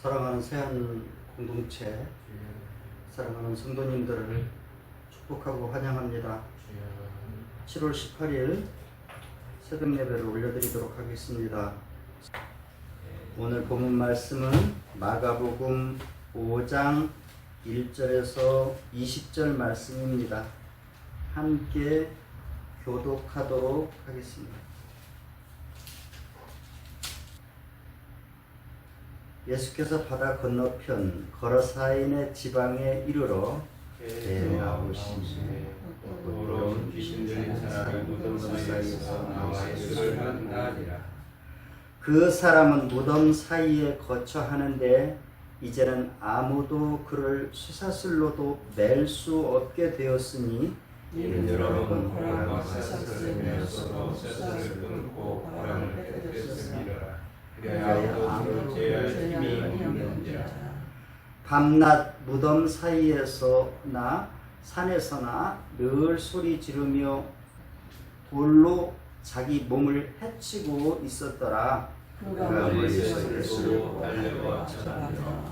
사랑하는 새한 공동체, 사랑하는 성도님들을 축복하고 환영합니다. 7월 18일 새벽 예배를 올려드리도록 하겠습니다. 오늘 본문 말씀은 마가복음 5장 1절에서 20절 말씀입니다. 함께 교독하도록 하겠습니다. 예수께서 바다 건너편 거라사인의 지방에 이르러 나오시니 더러운 귀신들이 사람을 무덤 사이에서 나와 예수를 만나니라. 그 사람은 무덤 사이에 거처 하는데 이제는 아무도 그를 쇠사슬로도 낼 수 없게 되었으니 이는 여러 번 바람과 쇠사슬을 메었어도 쇠사슬을 끊고 바람을 빼앗겼음이라. 그래야 아무도 제할 힘이 없는지라. 밤낮 무덤 사이에서나 산에서나 늘 소리 지르며 돌로 자기 몸을 해치고 있었더라. 그가 멀리서 예수를 달려와 찾아가며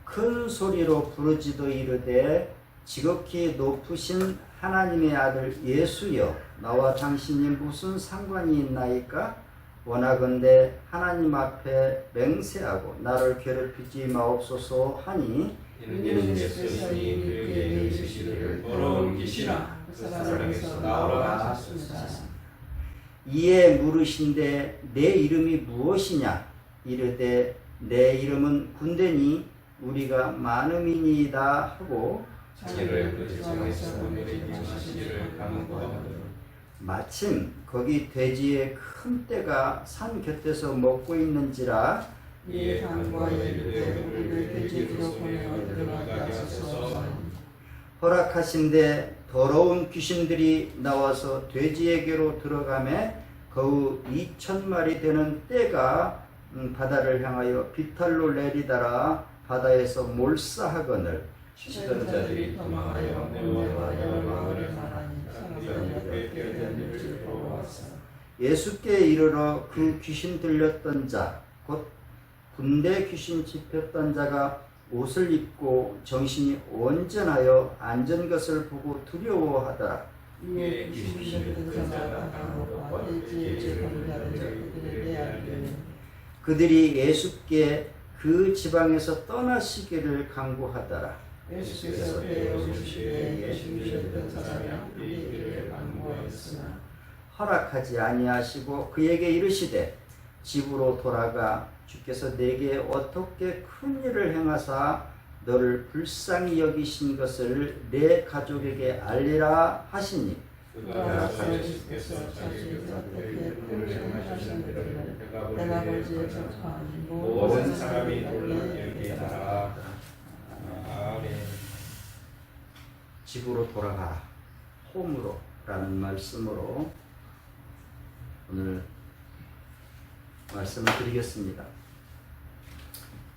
큰 소리로 부르짖어 이르되 지극히 높으신 하나님의 아들 예수여, 나와 당신이 무슨 상관이 있나이까? 원하건대 하나님 앞에 맹세하고 나를 괴롭히지 마옵소서 하니 이는 예수님이 그에게 이르시기를 더러운 귀신아 그 사람에게서 나오라 하셨습니다. 이에 물으신데 내 이름이 무엇이냐? 이르되 내 이름은 군대니 우리가 많음이니이다 하고 자기를 그 지방에서 보내게 하시기를 간구하거든. 마침 거기 돼지의 큰 떼가 산 곁에서 먹고 있는지라 이에 간구하여 이르되 우리를 돼지로 보내어 들어가게 하소서. 허락하신데 더러운 귀신들이 나와서 돼지에게로 들어가매 거의 2,000마리 되는 떼가 바다를 향하여 비탈로 내리다라 바다에서 몰사하거늘 치던 자들이 도망하여 내와 여호와를 말하니 사람들이 깨어든 일을 보고 왔어. 예수께 이르러 그 귀신 들렸던 자 곧 군대 귀신 집혔던 자가 옷을 입고 정신이 온전하여 앉은 것을 보고 두려워하더라. 이에 귀신을 든 자가 강호와 돼지의 제공자를 그들에게 알리니 그들이 예수께 그 지방에서 떠나시기를 강구하더라. 예수께서 배우시되 예수를 든 사람이 이르기를 간구하였으나 허락하지 아니하시고 그에게 이르시되 집으로 돌아가 주께서 내게 어떻게 큰 일을 행하사 너를 불쌍히 여기신 것을 내 가족에게 알리라 하시니 그가 예수께서 자기 자들에게 그를 행하셨느니를 내가 볼지에 적하니 모든 사람이 놀랍게 여기더라. 아멘. 집으로 돌아가라, 홈으로 라는 말씀으로 오늘 말씀을 드리겠습니다.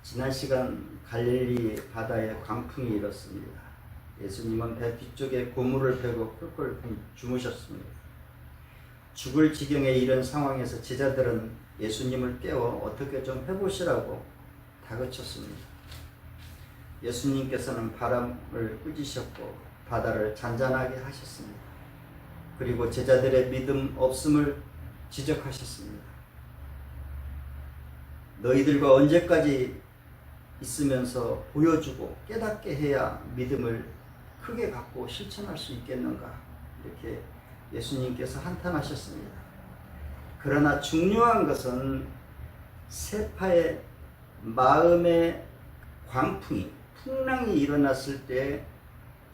지난 시간 갈릴리 바다에 광풍이 일었습니다. 예수님은 배 뒤쪽에 고무를 베고 꿀꿀 주무셨습니다. 죽을 지경에 이른 상황에서 제자들은 예수님을 깨워 어떻게 좀 해보시라고 다그쳤습니다. 예수님께서는 바람을 꾸짖으셨고 바다를 잔잔하게 하셨습니다. 그리고 제자들의 믿음 없음을 지적하셨습니다. 너희들과 언제까지 있으면서 보여주고 깨닫게 해야 믿음을 크게 갖고 실천할 수 있겠는가? 이렇게 예수님께서 한탄하셨습니다. 그러나 중요한 것은 세파의 마음의 광풍이 풍랑이 일어났을 때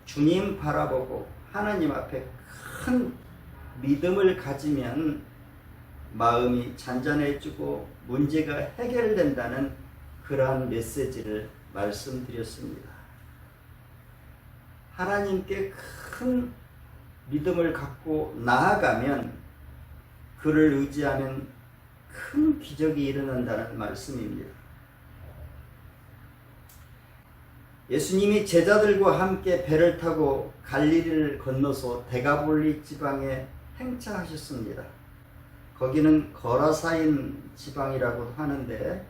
주님 바라보고 하나님 앞에 큰 믿음을 가지면 마음이 잔잔해지고 문제가 해결된다는 그러한 메시지를 말씀드렸습니다. 하나님께 큰 믿음을 갖고 나아가면 그를 의지하면 큰 기적이 일어난다는 말씀입니다. 예수님이 제자들과 함께 배를 타고 갈릴리를 건너서 데가볼리 지방에 행차하셨습니다. 거기는 거라사인 지방이라고 하는데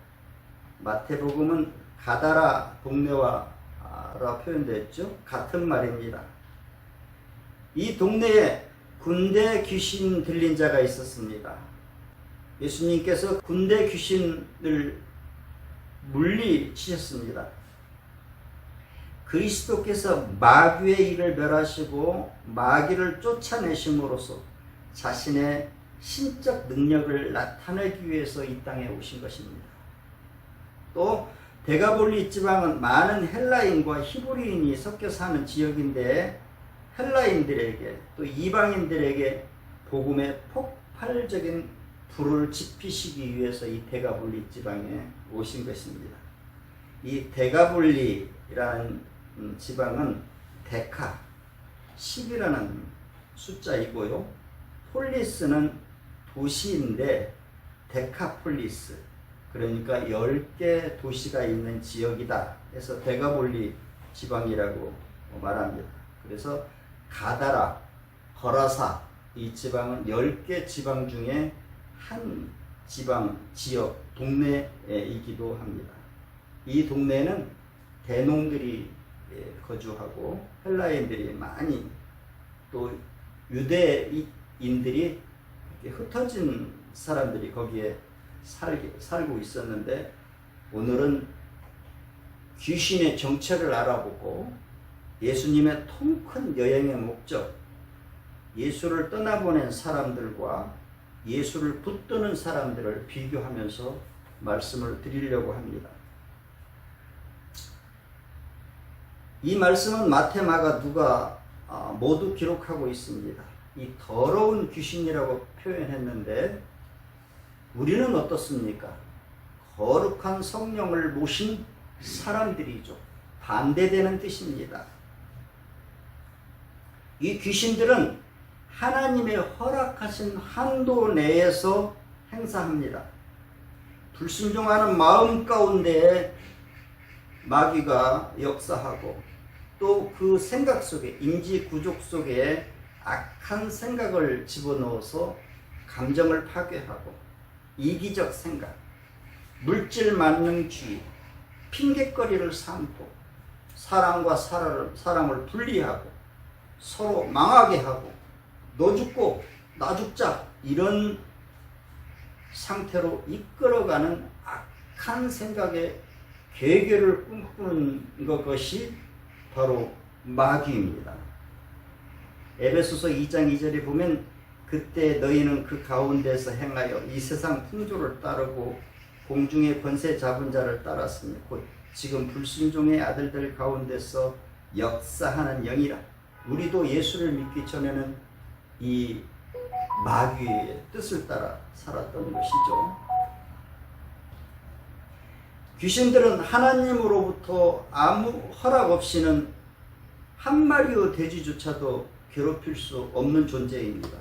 마태복음은 가다라 동네와 라 표현되었죠. 같은 말입니다. 이 동네에 군대 귀신 들린 자가 있었습니다. 예수님께서 군대 귀신을 물리치셨습니다. 그리스도께서 마귀의 일을 멸하시고 마귀를 쫓아내심으로써 자신의 신적 능력을 나타내기 위해서 이 땅에 오신 것입니다. 또 데가볼리 지방은 많은 헬라인과 히브리인이 섞여 사는 지역인데 헬라인들에게 또 이방인들에게 복음의 폭발적인 불을 지피시기 위해서 이 데가볼리 지방에 오신 것입니다. 이 데가볼리라는 지방은 데카, 10이라는 숫자이고요. 폴리스는 도시인데 데카폴리스, 그러니까 10개 도시가 있는 지역이다 해서 데가볼리 지방이라고 말합니다. 그래서 가다라, 거라사 이 지방은 10개 지방 중에 한 지방, 지역, 동네이기도 합니다. 이 동네는 대농들이 거주하고 헬라인들이 많이 또 유대인들이 흩어진 사람들이 거기에 살고 있었는데 오늘은 귀신의 정체를 알아보고 예수님의 통큰 여행의 목적, 예수를 떠나보낸 사람들과 예수를 붙드는 사람들을 비교하면서 말씀을 드리려고 합니다. 이 말씀은 마태, 마가, 누가 모두 기록하고 있습니다. 이 더러운 귀신이라고 표현했는데 우리는 어떻습니까? 거룩한 성령을 모신 사람들이죠. 반대되는 뜻입니다. 이 귀신들은 하나님의 허락하신 한도 내에서 행사합니다. 불순종하는 마음 가운데 마귀가 역사하고 또 그 생각 속에, 인지 구족 속에 악한 생각을 집어넣어서 감정을 파괴하고 이기적 생각, 물질 만능주의, 핑곗거리를 삼고 사람과 사람을 분리하고 서로 망하게 하고 너 죽고 나 죽자 이런 상태로 이끌어가는 악한 생각의 괴계를 꿈꾸는 것이 바로 마귀입니다. 에베소서 2장 2절에 보면 그때 너희는 그 가운데서 행하여 이 세상 풍조를 따르고 공중의 권세 잡은 자를 따랐으니 곧 지금 불순종의 아들들 가운데서 역사하는 영이라. 우리도 예수를 믿기 전에는 이 마귀의 뜻을 따라 살았던 것이죠. 귀신들은 하나님으로부터 아무 허락 없이는 한 마리의 돼지조차도 괴롭힐 수 없는 존재입니다.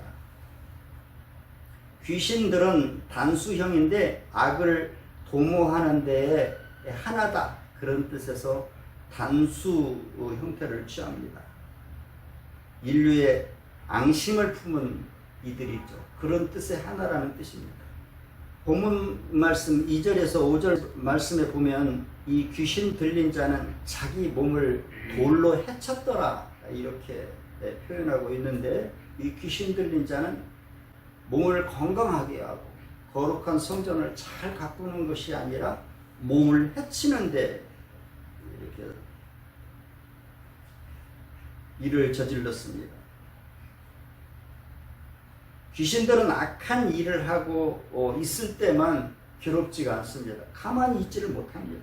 귀신들은 단수형인데 악을 도모하는 데에 하나다 그런 뜻에서 단수 형태를 취합니다. 인류의 앙심을 품은 이들이죠. 그런 뜻의 하나라는 뜻입니다. 본문 말씀 2절에서 5절 말씀에 보면 이 귀신 들린 자는 자기 몸을 돌로 해쳤더라 이렇게 표현하고 있는데 이 귀신 들린 자는 몸을 건강하게 하고 거룩한 성전을 잘 가꾸는 것이 아니라 몸을 해치는데 이렇게 일을 저질렀습니다. 귀신들은 악한 일을 하고 있을 때만 괴롭지가 않습니다. 가만히 있지를 못합니다.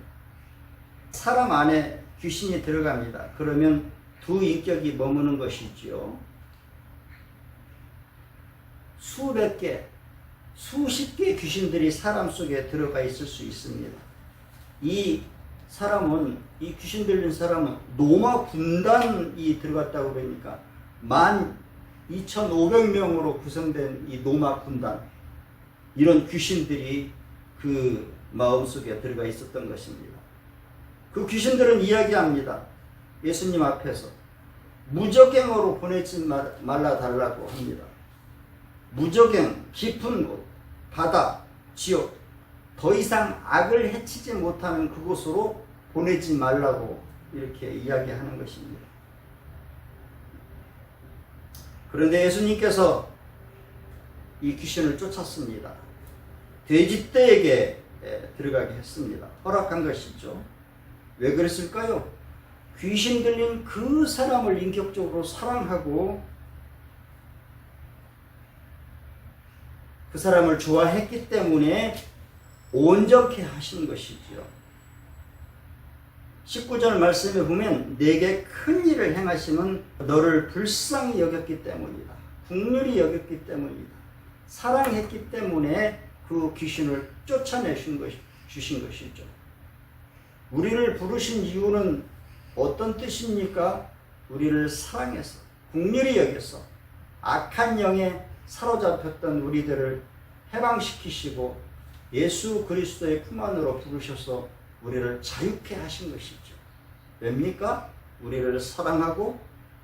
사람 안에 귀신이 들어갑니다. 그러면 두 인격이 머무는 것이지요. 수백 개, 수십 개의 귀신들이 사람 속에 들어가 있을 수 있습니다. 이 사람은, 이 귀신 들린 사람은 노마 군단이 들어갔다고 그러니까 12,500명으로 구성된 이 노마 군단, 이런 귀신들이 그 마음속에 들어가 있었던 것입니다. 그 귀신들은 이야기합니다. 예수님 앞에서 무저갱으로 보내지 말라 달라고 합니다. 무저갱, 깊은 곳, 바다, 지옥, 더 이상 악을 해치지 못하는 그곳으로 보내지 말라고 이렇게 이야기하는 것입니다. 그런데 예수님께서 이 귀신을 쫓았습니다. 돼지떼에게 들어가게 했습니다. 허락한 것이죠. 왜 그랬을까요? 귀신 들린 그 사람을 인격적으로 사랑하고 그 사람을 좋아했기 때문에 온전케 하신 것이지요. 19절 말씀에 보면 내게 큰 일을 행하심은 너를 불쌍히 여겼기 때문이다. 긍휼히 여겼기 때문이다. 사랑했기 때문에 그 귀신을 쫓아내신 주신 것이죠. 우리를 부르신 이유는 어떤 뜻입니까? 우리를 사랑해서 긍휼히 여겨서 악한 영에 사로잡혔던 우리들을 해방시키시고 예수 그리스도의 품 안으로 부르셔서 우리를 자유케 하신 것이죠. 왜입니까? 우리를 사랑하고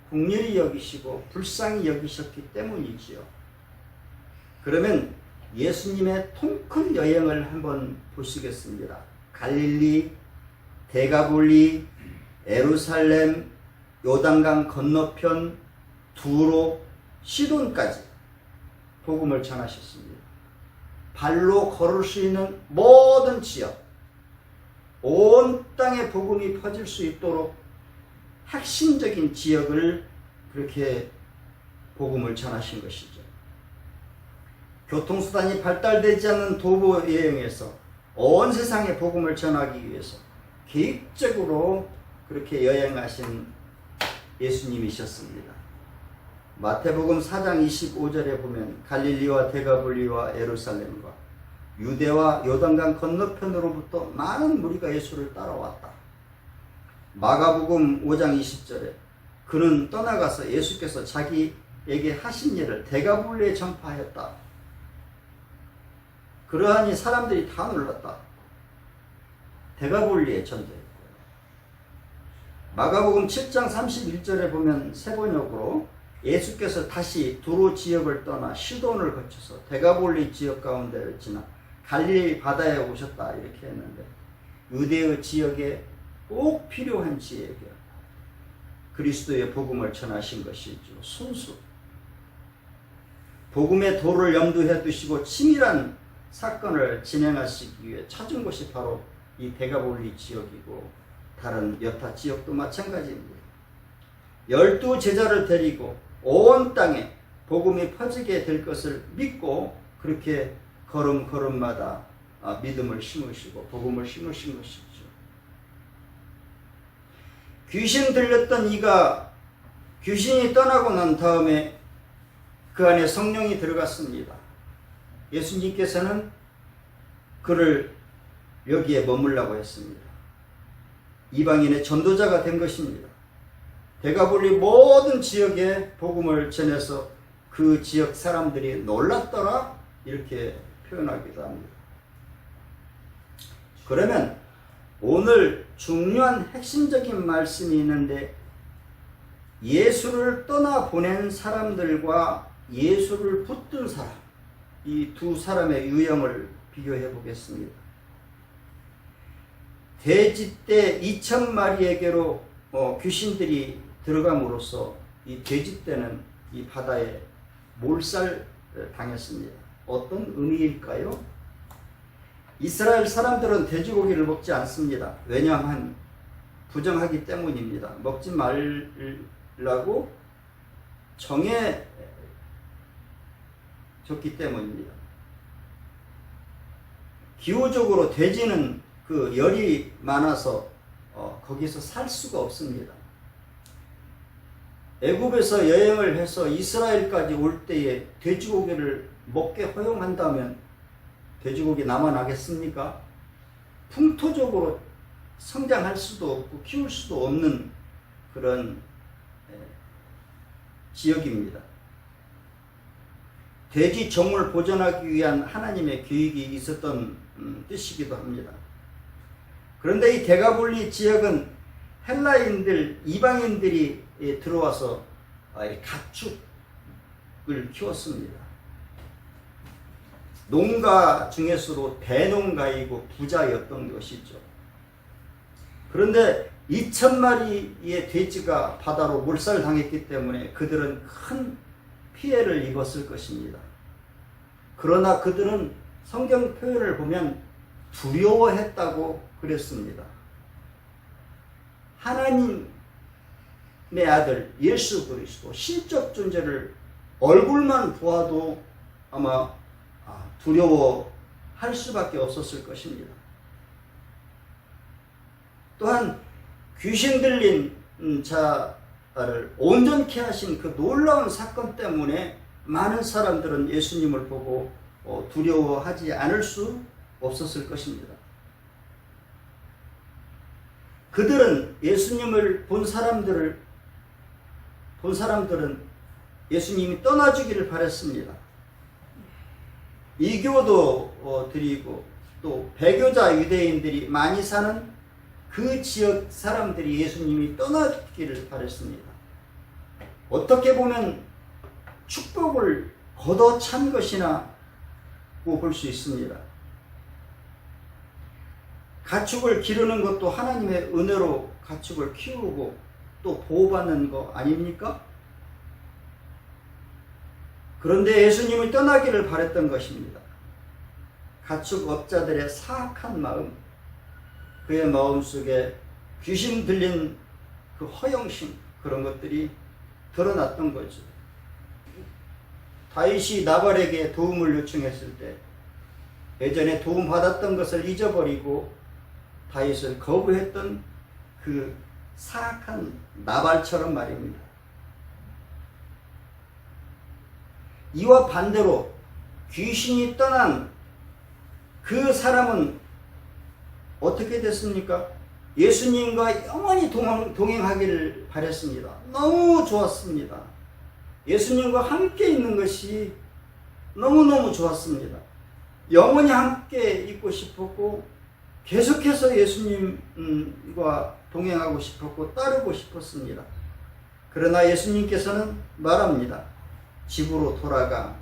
긍휼히 여기시고 불쌍히 여기셨기 때문이지요. 그러면 예수님의 통큰 여행을 한번 보시겠습니다. 갈릴리, 데가볼리, 예루살렘, 요단강 건너편, 두로, 시돈까지 복음을 전하셨습니다. 발로 걸을 수 있는 모든 지역, 온 땅에 복음이 퍼질 수 있도록 핵심적인 지역을 그렇게 복음을 전하신 것이죠. 교통수단이 발달되지 않는 도보 여행에서 온 세상에 복음을 전하기 위해서 계획적으로 그렇게 여행하신 예수님이셨습니다. 마태복음 4장 25절에 보면 갈릴리와 데가볼리와 예루살렘과 유대와 요단강 건너편으로부터 많은 무리가 예수를 따라왔다. 마가복음 5장 20절에 그는 떠나가서 예수께서 자기에게 하신 일을 데가볼리에 전파하였다. 그러하니 사람들이 다 놀랐다. 데가볼리에 전도했다. 마가복음 7장 31절에 보면 세번역으로 예수께서 다시 두로 지역을 떠나 시돈을 거쳐서 데가볼리 지역 가운데를 지나 갈릴리 바다에 오셨다 이렇게 했는데 유대의 지역에 꼭 필요한 지역에 그리스도의 복음을 전하신 것이죠. 순수 복음의 도를 염두에 두시고 치밀한 사건을 진행하시기 위해 찾은 곳이 바로 이 데가볼리 지역이고 다른 여타 지역도 마찬가지입니다. 12 제자를 데리고 온 땅에 복음이 퍼지게 될 것을 믿고 그렇게 걸음걸음마다 믿음을 심으시고 복음을 심으신 것이죠. 귀신 들렸던 이가 귀신이 떠나고 난 다음에 그 안에 성령이 들어갔습니다. 예수님께서는 그를 여기에 머물라고 했습니다. 이방인의 전도자가 된 것입니다. 데가볼리 모든 지역에 복음을 전해서 그 지역 사람들이 놀랐더라 이렇게 표현하기도 합니다. 그러면 오늘 중요한 핵심적인 말씀이 있는데 예수를 떠나보낸 사람들과 예수를 붙든 사람 이 두 사람의 유형을 비교해 보겠습니다. 돼지떼 2000마리에게로 귀신들이 들어감으로써 이 돼지떼는 이 바다에 몰살 당했습니다. 어떤 의미일까요? 이스라엘 사람들은 돼지고기를 먹지 않습니다. 왜냐하면 부정하기 때문입니다. 먹지 말라고 정해 줬기 때문입니다. 기후적으로 돼지는 그 열이 많아서 거기서 살 수가 없습니다. 애굽에서 여행을 해서 이스라엘까지 올 때에 돼지고기를 먹게 허용한다면 돼지고기 남아나겠습니까? 풍토적으로 성장할 수도 없고 키울 수도 없는 그런 지역입니다. 돼지 정을 보존하기 위한 하나님의 계획이 있었던 뜻이기도 합니다. 그런데 이 데가볼리 지역은 헬라인들, 이방인들이 들어와서 가축을 키웠습니다. 농가 중에서도 대농가이고 부자였던 것이죠. 그런데 2,000마리의 돼지가 바다로 몰살당했기 때문에 그들은 큰 피해를 입었을 것입니다. 그러나 그들은 성경 표현을 보면 두려워했다고 그랬습니다. 하나님의 아들 예수 그리스도 신적 존재를 얼굴만 보아도 아마 두려워할 수밖에 없었을 것입니다. 또한 귀신 들린 자를 온전케 하신 그 놀라운 사건 때문에 많은 사람들은 예수님을 보고 두려워하지 않을 수 없었을 것입니다. 그들은 예수님을 본 사람들은 예수님이 떠나주기를 바랬습니다. 이교도 드리고 또 배교자 유대인들이 많이 사는 그 지역 사람들이 예수님이 떠나기를 바랬습니다. 어떻게 보면 축복을 걷어찬 것이라고 볼 수 있습니다. 가축을 기르는 것도 하나님의 은혜로 가축을 키우고 또 보호받는 거 아닙니까? 그런데 예수님이 떠나기를 바랬던 것입니다. 가축업자들의 사악한 마음, 그의 마음속에 귀신 들린 그 허영심, 그런 것들이 드러났던 거죠. 다윗이 나발에게 도움을 요청했을 때 예전에 도움받았던 것을 잊어버리고 다윗을 거부했던 그 사악한 나발처럼 말입니다. 이와 반대로 귀신이 떠난 그 사람은 어떻게 됐습니까? 예수님과 영원히 동행하기를 바랬습니다. 너무 좋았습니다. 예수님과 함께 있는 것이 너무너무 좋았습니다. 영원히 함께 있고 싶었고 계속해서 예수님과 동행하고 싶었고 따르고 싶었습니다. 그러나 예수님께서는 말합니다. 집으로 돌아가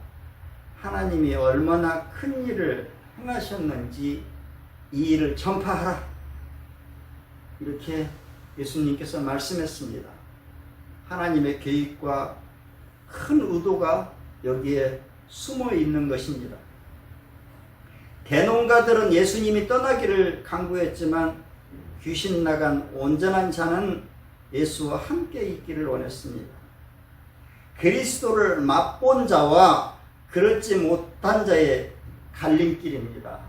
하나님이 얼마나 큰 일을 행하셨는지 이 일을 전파하라. 이렇게 예수님께서 말씀했습니다. 하나님의 계획과 큰 의도가 여기에 숨어 있는 것입니다. 대농가들은 예수님이 떠나기를 강구했지만 귀신 나간 온전한 자는 예수와 함께 있기를 원했습니다. 그리스도를 맛본 자와 그렇지 못한 자의 갈림길입니다.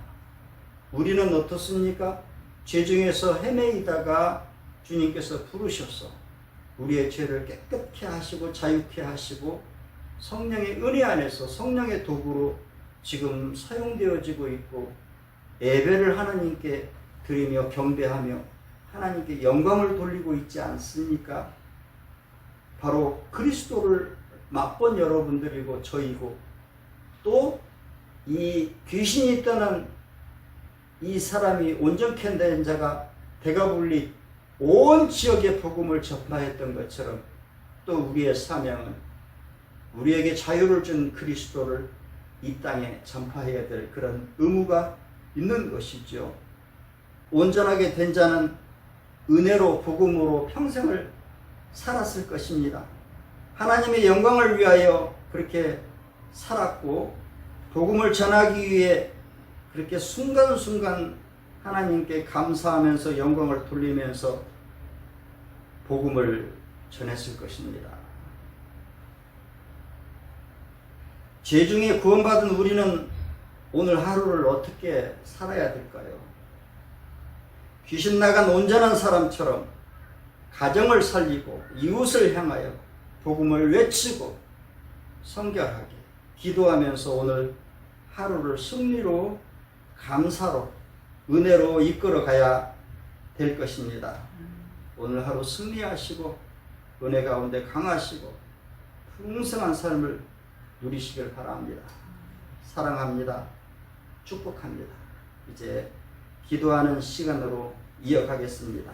우리는 어떻습니까? 죄 중에서 헤매이다가 주님께서 부르셔서 우리의 죄를 깨끗게 하시고 자유케 하시고 성령의 은혜 안에서 성령의 도구로 지금 사용되어지고 있고 예배를 하나님께 드리며 경배하며 하나님께 영광을 돌리고 있지 않습니까? 바로 그리스도를 맛본 여러분들이고 저희고 또 이 귀신이 떠난 이 사람이 온전케 된 자가 대가불리 온 지역의 복음을 전파했던 것처럼 또 우리의 사명은 우리에게 자유를 준 그리스도를 이 땅에 전파해야 될 그런 의무가 있는 것이죠. 온전하게 된 자는 은혜로 복음으로 평생을 살았을 것입니다. 하나님의 영광을 위하여 그렇게 살았고 복음을 전하기 위해 그렇게 순간순간 하나님께 감사하면서 영광을 돌리면서 복음을 전했을 것입니다. 죄 중에 구원받은 우리는 오늘 하루를 어떻게 살아야 될까요? 귀신 나간 온전한 사람처럼 가정을 살리고 이웃을 향하여 복음을 외치고 성결하게 기도하면서 오늘 하루를 승리로 감사로 은혜로 이끌어 가야 될 것입니다. 오늘 하루 승리하시고 은혜 가운데 강하시고 풍성한 삶을 누리시길 바랍니다. 사랑합니다. 축복합니다. 이제 기도하는 시간으로 이어가겠습니다.